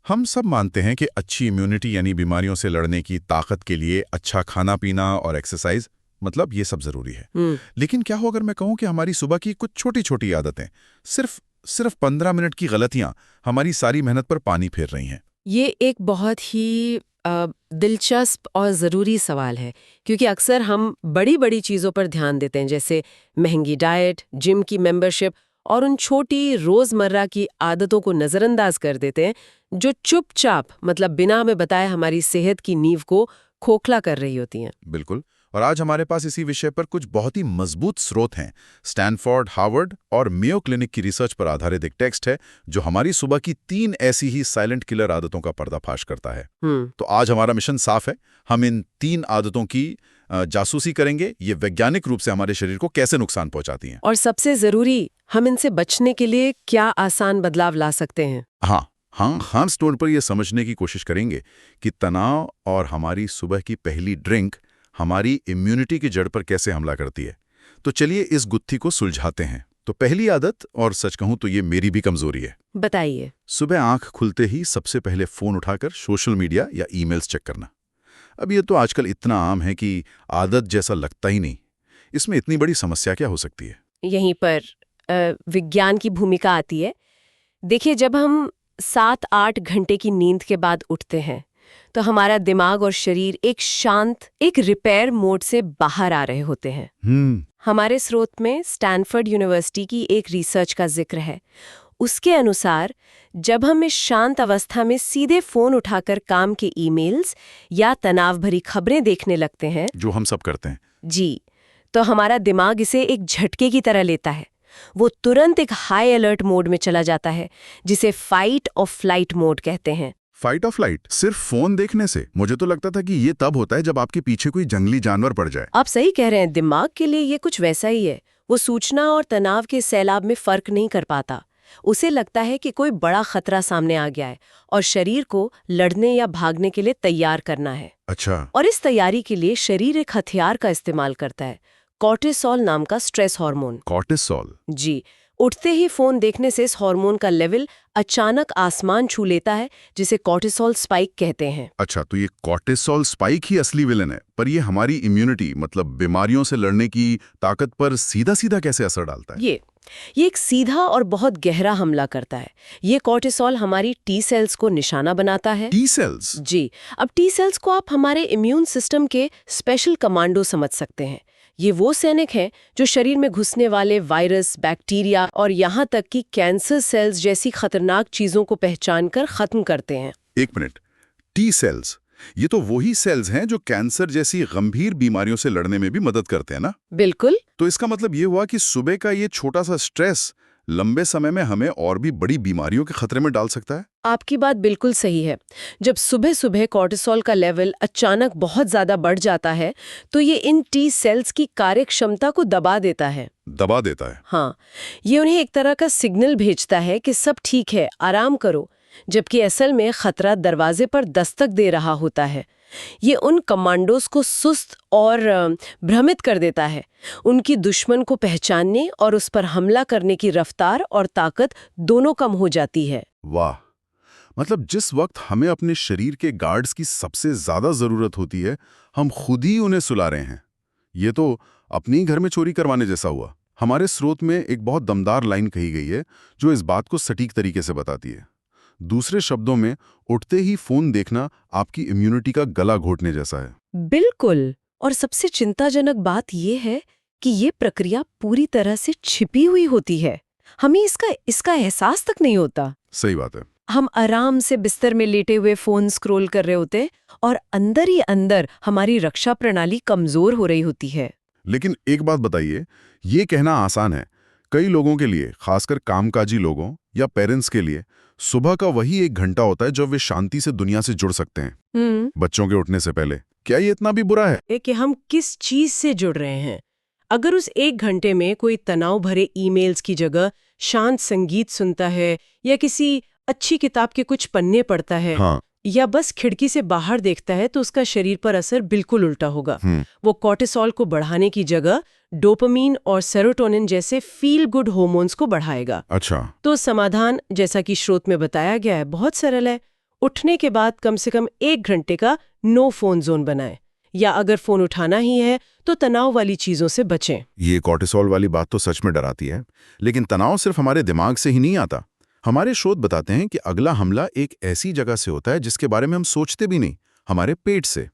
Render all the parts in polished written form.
हम सब मानते हैं कि अच्छी इम्यूनिटी यानी बीमारियों से लड़ने की ताकत के लिए अच्छा खाना पीना और एक्सरसाइज मतलब ये सब जरूरी है। लेकिन क्या हो अगर मैं कहूँ कि हमारी सुबह की कुछ छोटी छोटी आदतें सिर्फ 15 मिनट की गलतियां हमारी सारी मेहनत पर पानी फेर रही हैं। ये एक बहुत ही दिलचस्प और ज़रूरी सवाल है, क्योंकि अक्सर हम बड़ी बड़ी चीज़ों पर ध्यान देते हैं, जैसे महंगी डाइट, जिम की मेंबरशिप और उन छोटी रोज़मर्रा की आदतों को नज़रअंदाज कर देते हैं जो चुपचाप मतलब बिना हमें बताए हमारी सेहत की नींव को खोखला कर रही होती हैं। बिल्कुल। और आज हमारे पास इसी विषय पर कुछ बहुत ही मजबूत स्रोत हैं। स्टैनफोर्ड, हार्वर्ड और मेयो क्लिनिक की रिसर्च पर आधारित एक टेक्स्ट है जो हमारी सुबह की 3 ऐसी ही साइलेंट किलर आदतों का पर्दाफाश करता है। तो आज हमारा मिशन साफ है, हम इन 3 आदतों की जासूसी करेंगे, ये वैज्ञानिक रूप से हमारे शरीर को कैसे नुकसान पहुंचाती हैं। और सबसे ज़रूरी, हम इनसे बचने के लिए क्या आसान बदलाव ला सकते हैं। हाँ स्टोन पर यह समझने की कोशिश करेंगे कि तनाव और हमारी सुबह की पहली ड्रिंक हमारी इम्यूनिटी की जड़ पर कैसे हमला करती है। तो चलिए इस गुत्थी को सुलझाते हैं। तो पहली आदत, और सच कहूं तो ये मेरी भी कमजोरी है, बताइए। सुबह आंख खुलते ही सबसे पहले फोन उठाकर सोशल मीडिया या ईमेल्स चेक करना। अब ये तो आजकल इतना आम है कि आदत जैसा लगता ही नहीं। इसमें इतनी बड़ी समस्या क्या हो सकती है? यहीं पर विज्ञान की भूमिका आती है। देखिए, जब हम 7-8 घंटे की नींद के बाद उठते हैं तो हमारा दिमाग और शरीर एक शांत, एक रिपेयर मोड से बाहर आ रहे होते हैं। हमारे स्रोत में स्टैनफोर्ड यूनिवर्सिटी की एक रिसर्च का जिक्र है। उसके अनुसार जब हम इस शांत अवस्था में सीधे फोन उठाकर काम के ईमेल्स या तनाव भरी खबरें देखने लगते हैं, जो हम सब करते हैं जी, तो हमारा दिमाग इसे एक झटके की तरह लेता है। वो तुरंत एक हाई अलर्ट मोड में चला जाता है, जिसे फाइट और फ्लाइट मोड कहते हैं। फाइट और फ्लाइट सिर्फ फोन देखने से? मुझे तो लगता था कि ये तब होता है जब आपके पीछे कोई जंगली जानवर पड़ जाए। आप सही कह रहे हैं, दिमाग के लिए ये कुछ वैसा ही है। वो सूचना और तनाव के सैलाब में फर्क नहीं कर पाता। उसे लगता है कि कोई बड़ा खतरा सामने आ गया है और शरीर को लड़ने या भागने के लिए तैयार करना है। अच्छा। और इस तैयारी के लिए शरीर एक हथियार का इस्तेमाल करता है, कॉर्टिसोल नाम का स्ट्रेस हार्मोन। कॉर्टिसोल? जी। उठते ही फोन देखने से इस हार्मोन का लेवल अचानक आसमान छू लेता है, जिसे कॉर्टिसोल स्पाइक कहते हैं। अच्छा, तो ये कॉर्टिसोल स्पाइक ही असली विलन है। पर ये हमारी इम्यूनिटी मतलब बीमारियों से लड़ने की ताकत पर सीधा सीधा कैसे असर डालता है? ये एक सीधा और बहुत गहरा हमला करता है। ये कॉर्टिसोल हमारी टी सेल्स को निशाना बनाता है। T cells? जी। अब टी सेल्स को आप हमारे इम्यून सिस्टम के स्पेशल कमांडो समझ सकते हैं। ये वो सैनिक हैं जो शरीर में घुसने वाले वायरस, बैक्टीरिया और यहाँ तक कि कैंसर सेल्स जैसी खतरनाक चीजों को पहचानकर खत्म करते हैं। एक मिनट, टी सेल्स, ये तो वही सेल्स हैं जो कैंसर जैसी गंभीर बीमारियों से लड़ने में भी मदद करते हैं ना? बिल्कुल। तो इसका मतलब ये हुआ कि सुबह का ये छोटा सा स्ट्रेस लंबे समय में हमें और भी बड़ी बीमारियों के खतरे में डाल सकता है। आपकी बात बिल्कुल सही है। जब सुबह सुबह कॉर्टिसोल का लेवल अचानक बहुत ज्यादा बढ़ जाता है तो ये इन टी सेल्स की कार्य क्षमता को दबा देता है। दबा देता है? हाँ, ये उन्हें एक तरह का सिग्नल भेजता है कि सब ठीक है, आराम करो, जबकि असल में खतरा दरवाजे पर दस्तक दे रहा होता है। ये उन कमांडोज को सुस्त और भ्रमित कर देता है। उनकी दुश्मन को पहचानने और उस पर हमला करने की रफ्तार और ताकत दोनों कम हो जाती है। वाह, मतलब जिस वक्त हमें अपने शरीर के गार्ड्स की सबसे ज्यादा जरूरत होती है, हम खुद ही उन्हें सुला रहे हैं। ये तो अपने ही घर में चोरी करवाने जैसा हुआ। हमारे स्रोत में एक बहुत दमदार लाइन कही गई है जो इस बात को सटीक तरीके से बताती है। दूसरे शब्दों में, उठते ही फोन देखना आपकी इम्यूनिटी का गला घोटने जैसा है। बिल्कुल। और सबसे चिंताजनक बात यह है कि ये प्रक्रिया पूरी तरह से छिपी हुई होती है। हमें इसका एहसास तक नहीं होता। सही बात है। हम आराम से बिस्तर में लेटे हुए फोन स्क्रॉल कर रहे होते हैं और अंदर ही अंदर हमारी रक्षा प्रणाली कमजोर हो रही होती है। लेकिन एक बात बताइए, ये कहना आसान है। कई लोगों के लिए, खासकर कामकाजी लोगों या पेरेंट्स के लिए, सुबह का वही 1 घंटा होता है जब वे शांति से दुनिया से जुड़ सकते हैं, बच्चों के उठने से पहले। क्या ये इतना भी बुरा है? कि हम किस चीज से जुड़ रहे हैं? अगर उस 1 घंटे में कोई तनाव भरे ईमेल्स की जगह शांत संगीत सुनता है या किसी अच्छी किताब के कुछ पन्ने पढ़ता है, हाँ, या बस खिड़की से बाहर देखता है, तो उसका शरीर पर असर बिल्कुल उल्टा होगा। वो कॉर्टिसोल को बढ़ाने की जगह डोपामीन और सेरोटोनिन जैसे फील गुड हार्मोन्स को बढ़ाएगा। अच्छा। तो समाधान, जैसा कि स्रोत में बताया गया है, बहुत सरल है। उठने के बाद कम से कम 1 घंटे का नो फोन जोन बनाएं, या अगर फोन उठाना ही है तो तनाव वाली चीजों से बचें। ये कॉर्टिसोल वाली बात तो सच में डराती है, लेकिन तनाव सिर्फ हमारे दिमाग से ही नहीं आता। हमारे शोध बताते हैं कि अगला हमला एक ऐसी जगह से होता है जिसके बारे में हम सोचते भी नहीं, हमारे पेट से।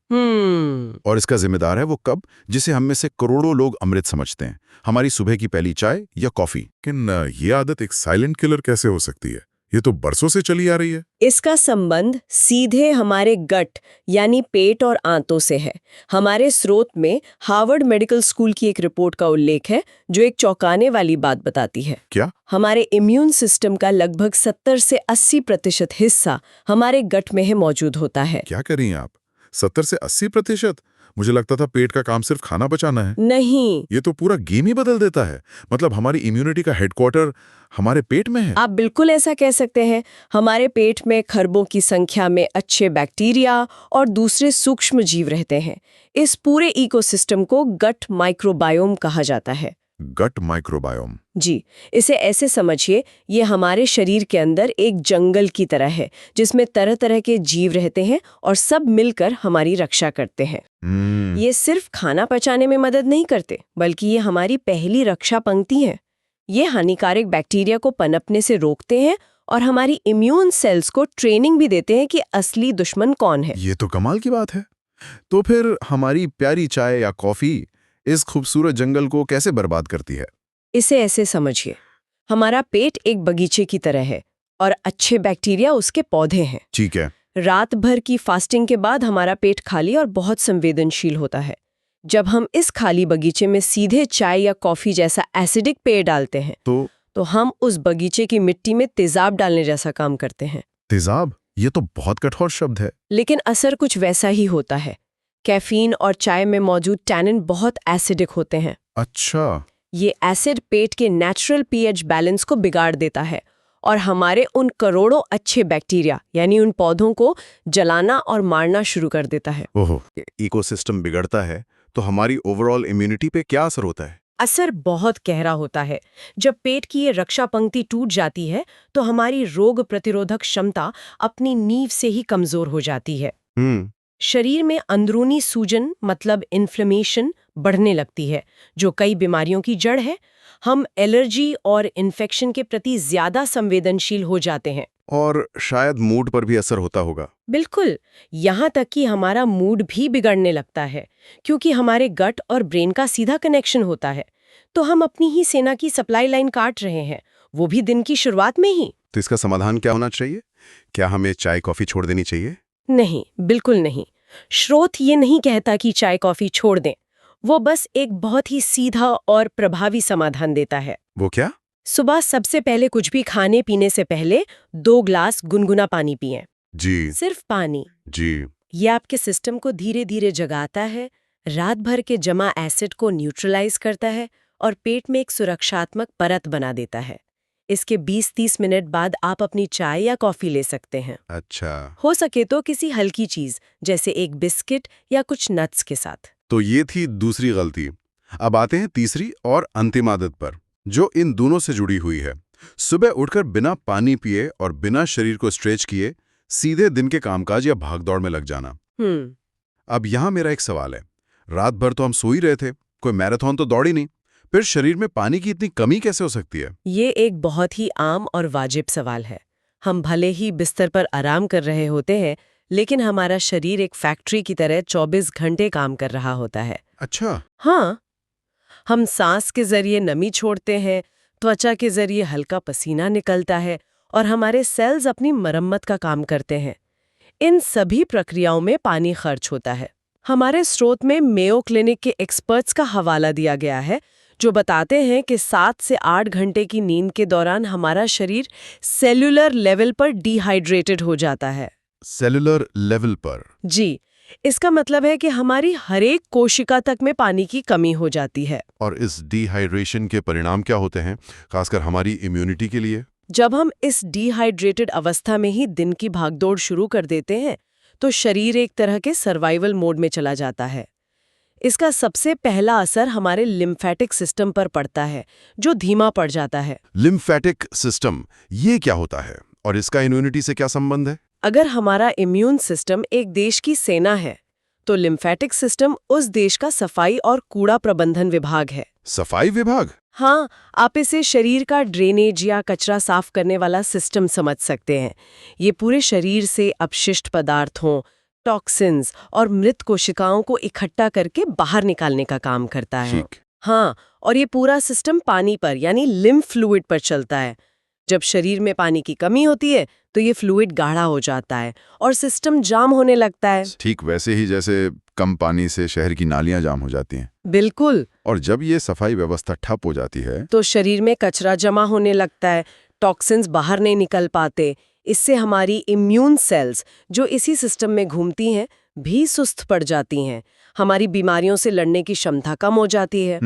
और इसका जिम्मेदार है वो कब जिसे हम में से करोड़ों लोग अमृत समझते हैं, हमारी सुबह की पहली चाय या कॉफी। लेकिन ये आदत एक साइलेंट किलर कैसे हो सकती है? ये तो बरसों से चली आ रही है। इसका संबंध सीधे हमारे गट यानी पेट और आंतों से है। हमारे स्रोत में हार्वर्ड मेडिकल स्कूल की एक रिपोर्ट का उल्लेख है जो एक चौंकाने वाली बात बताती है। क्या? हमारे इम्यून सिस्टम का लगभग 70 से 80% हिस्सा हमारे गट में ही मौजूद होता है। क्या कर रही हैं आप? 70 से 80%? मुझे लगता था पेट का काम सिर्फ खाना पचाना है। नहीं, ये तो पूरा गेम ही बदल देता है। मतलब हमारी इम्यूनिटी का हेडक्वार्टर हमारे पेट में है। आप बिल्कुल ऐसा कह सकते हैं। हमारे पेट में खरबों की संख्या में अच्छे बैक्टीरिया और दूसरे सूक्ष्म जीव रहते हैं। इस पूरे इकोसिस्टम को गट माइक्रोबायोम कहा जाता है। Gut microbiome? जी, इसे ऐसे समझिए, ये हमारे शरीर के अंदर एक जंगल की तरह है जिसमें तरह तरह के जीव रहते हैं और सब मिलकर हमारी रक्षा करते हैं। ये सिर्फ खाना पचाने में मदद नहीं करते, बल्कि ये हमारी पहली रक्षा पंक्ति है। ये हानिकारक बैक्टीरिया को पनपने से रोकते हैं और हमारी इम्यून सेल्स को ट्रेनिंग भी देते हैं कि असली दुश्मन कौन है। ये तो कमाल की बात है। तो फिर हमारी प्यारी चाय या कॉफी इस खूबसूरत जंगल को कैसे बर्बाद करती है? इसे ऐसे समझिए, हमारा पेट एक बगीचे की तरह है और अच्छे बैक्टीरिया उसके पौधे हैं। ठीक है। रात भर की फास्टिंग के बाद हमारा पेट खाली और बहुत संवेदनशील होता है। जब हम इस खाली बगीचे में सीधे चाय या कॉफी जैसा एसिडिक पेय डालते हैं तो हम उस बगीचे की मिट्टी में तेजाब डालने जैसा काम करते हैं। तेजाब? ये तो बहुत कठोर शब्द है। लेकिन असर कुछ वैसा ही होता है। कैफीन और चाय में मौजूद टैनिन बहुत एसिडिक होते हैं। अच्छा। ये एसिड पेट के नेचुरल पीएच बैलेंस को बिगाड़ देता है और हमारे उन करोड़ों अच्छे बैक्टीरिया यानी उन पौधों को जलाना और मारना शुरू कर देता है। ओहो, इकोसिस्टम बिगड़ता है तो हमारी ओवरऑल इम्यूनिटी पे क्या असर होता है? असर बहुत गहरा होता है। जब पेट की ये रक्षा पंक्ति टूट जाती है तो हमारी रोग प्रतिरोधक क्षमता अपनी नींव से ही कमजोर हो जाती है। शरीर में अंदरूनी सूजन मतलब इन्फ्लेमेशन बढ़ने लगती है, जो कई बीमारियों की जड़ है। हम एलर्जी और इन्फेक्शन के प्रति ज्यादा संवेदनशील हो जाते हैं। और शायद मूड पर भी असर होता होगा। बिल्कुल, यहाँ तक कि हमारा मूड भी बिगड़ने लगता है, क्योंकि हमारे गट और ब्रेन का सीधा कनेक्शन होता है। तो हम अपनी ही सेना की सप्लाई लाइन काट रहे हैं, वो भी दिन की शुरुआत में ही। तो इसका समाधान क्या होना चाहिए? क्या हमें चाय कॉफी छोड़ देनी चाहिए? नहीं, बिल्कुल नहीं। स्रोत ये नहीं कहता कि चाय कॉफी छोड़ दें। वो बस एक बहुत ही सीधा और प्रभावी समाधान देता है। वो क्या? सुबह सबसे पहले कुछ भी खाने पीने से पहले 2 ग्लास गुनगुना पानी पिएं। जी। सिर्फ पानी। जी। ये आपके सिस्टम को धीरे धीरे जगाता है, रात भर के जमा एसिड को न्यूट्रलाइज करता है और पेट में एक सुरक्षात्मक परत बना देता है। इसके 20-30 मिनट बाद आप अपनी चाय या कॉफी ले सकते हैं। अच्छा। हो सके तो किसी हल्की चीज जैसे एक बिस्किट या कुछ नट्स के साथ। तो ये थी दूसरी गलती। अब आते हैं तीसरी और अंतिम आदत पर, जो इन दोनों से जुड़ी हुई है। सुबह उठकर बिना पानी पिए और बिना शरीर को स्ट्रेच किए सीधे दिन के कामकाज या भागदौड़ में लग जाना। अब यहाँ मेरा एक सवाल है। रात भर तो हम सो ही रहे थे, कोई मैराथन तो दौड़ी नहीं, फिर शरीर में पानी की इतनी कमी कैसे हो सकती है? ये एक बहुत ही आम और वाजिब सवाल है। हम भले ही बिस्तर पर आराम कर रहे होते हैं, लेकिन हमारा शरीर एक फैक्ट्री की तरह 24 घंटे काम कर रहा होता है। अच्छा। हाँ, हम सांस के जरिए नमी छोड़ते हैं, त्वचा के जरिए हल्का पसीना निकलता है और हमारे सेल्स अपनी मरम्मत का काम करते हैं। इन सभी प्रक्रियाओं में पानी खर्च होता है। हमारे स्रोत में मेयो क्लिनिक के एक्सपर्ट्स का हवाला दिया गया है, जो बताते हैं कि 7 से 8 घंटे की नींद के दौरान हमारा शरीर सेल्यूलर लेवल पर डिहाइड्रेटेड हो जाता है। सेलुलर लेवल पर? जी, इसका मतलब है कि हमारी हर एक कोशिका तक में पानी की कमी हो जाती है। और इस डिहाइड्रेशन के परिणाम क्या होते हैं, खासकर हमारी इम्यूनिटी के लिए? जब हम इस डिहाइड्रेटेड अवस्था में ही दिन की भागदौड़ शुरू कर देते हैं, तो शरीर एक तरह के सर्वाइवल मोड में चला जाता है। इसका सबसे पहला असर हमारे लिम्फेटिक सिस्टम पर पड़ता है, जो धीमा पड़ जाता है। लिम्फेटिक सिस्टम, ये क्या होता है और इसका इम्यूनिटी से क्या संबंध है? अगर हमारा इम्यून सिस्टम एक देश की सेना है तो लिम्फेटिक सिस्टम उस देश का सफाई और कूड़ा प्रबंधन विभाग है। सफाई विभाग? हाँ, आप इसे शरीर का ड्रेनेज या कचरा साफ करने वाला सिस्टम समझ सकते हैं। ये पूरे शरीर से अपशिष्ट पदार्थों, टॉक्सिन्स और मृत कोशिकाओं को इकट्ठा करके बाहर निकालने का काम करता है। ठीक। हाँ, और ये पूरा सिस्टम पानी पर यानी लिम्फ फ्लूइड पर चलता है। जब शरीर में पानी की कमी होती है तो ये फ्लूइड गाढ़ा हो जाता है और सिस्टम जाम होने लगता है। ठीक वैसे ही जैसे कम पानी से शहर की नालियां जाम हो जाती हैं। बिल्कुल। और जब ये सफाई व्यवस्था ठप हो जाती है तो शरीर में कचरा जमा होने लगता है, टॉक्सिन्स बाहर नहीं निकल पाते। इससे हमारी इम्यून सेल्स जो इसी सिस्टम में घूमती हैं भी सुस्त पड़ जाती हैं। हमारी बीमारियों से लड़ने की क्षमता कम हो जाती है।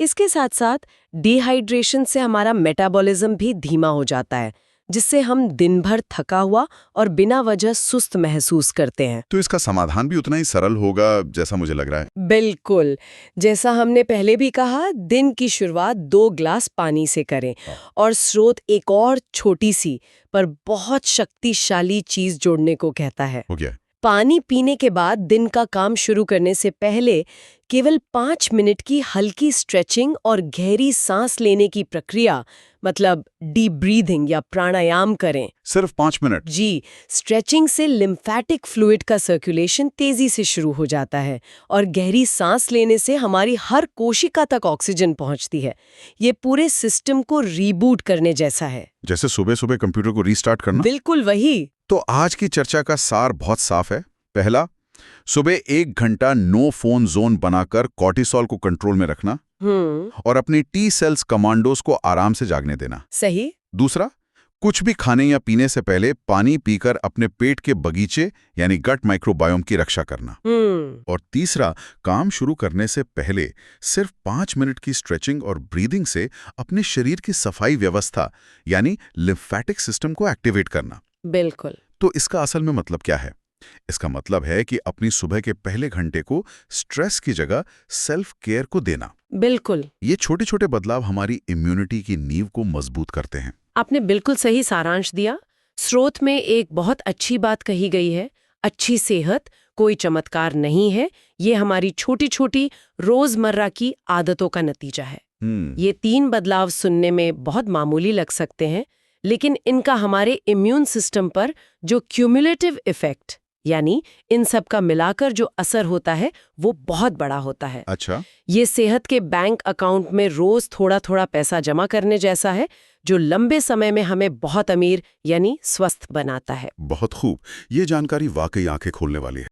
इसके साथ साथ डिहाइड्रेशन से हमारा मेटाबॉलिज्म भी धीमा हो जाता है, जिससे हम दिन भर थका हुआ और बिना वजह सुस्त महसूस करते हैं। तो इसका समाधान भी उतना ही सरल होगा जैसा मुझे लग रहा है। बिल्कुल, जैसा हमने पहले भी कहा, दिन की शुरुआत 2 ग्लास पानी से करें और स्रोत एक और छोटी सी पर बहुत शक्तिशाली चीज जोड़ने को कहता है। हो गया। पानी पीने के बाद दिन का काम शुरू करने से पहले केवल 5 मिनट की हल्की स्ट्रेचिंग और गहरी सांस लेने की प्रक्रिया, मतलब डीप ब्रीथिंग या प्राणायाम करें। सिर्फ 5 मिनट? जी, स्ट्रेचिंग से लिम्फेटिक फ्लूइड का सर्कुलेशन तेजी से शुरू हो जाता है और गहरी सांस लेने से हमारी हर कोशिका तक ऑक्सीजन पहुंचती है। ये पूरे सिस्टम को रीबूट करने जैसा है। जैसे सुबह सुबह कंप्यूटर को रीस्टार्ट करना? बिल्कुल वही। तो आज की चर्चा का सार बहुत साफ है। पहला, सुबह 1 घंटा नो फोन जोन बनाकर कॉर्टिसोल को कंट्रोल में रखना और अपनी टी सेल्स कमांडोज को आराम से जागने देना। सही। दूसरा, कुछ भी खाने या पीने से पहले पानी पीकर अपने पेट के बगीचे यानी गट माइक्रोबायोम की रक्षा करना। और तीसरा, काम शुरू करने से पहले सिर्फ 5 मिनट की स्ट्रेचिंग और ब्रीदिंग से अपने शरीर की सफाई व्यवस्था यानी लिम्फेटिक सिस्टम को एक्टिवेट करना। बिल्कुल। तो इसका असल में मतलब क्या है? इसका मतलब है कि अपनी सुबह के पहले घंटे को स्ट्रेस की जगह सेल्फ केयर को देना। बिल्कुल। ये छोटे छोटे बदलाव हमारी इम्यूनिटी की नींव को मजबूत करते हैं। आपने बिल्कुल सही सारांश दिया। स्रोत में एक बहुत अच्छी बात कही गई है, अच्छी सेहत कोई चमत्कार नहीं है, ये हमारी छोटी छोटी रोजमर्रा की आदतों का नतीजा है। ये 3 बदलाव सुनने में बहुत मामूली लग सकते हैं, लेकिन इनका हमारे इम्यून सिस्टम पर जो क्यूमुलेटिव इफेक्ट यानी इन सब का मिलाकर जो असर होता है वो बहुत बड़ा होता है। अच्छा। ये सेहत के बैंक अकाउंट में रोज थोड़ा थोड़ा पैसा जमा करने जैसा है, जो लंबे समय में हमें बहुत अमीर यानी स्वस्थ बनाता है। बहुत खूब। ये जानकारी वाकई आंखें खोलने वाली है।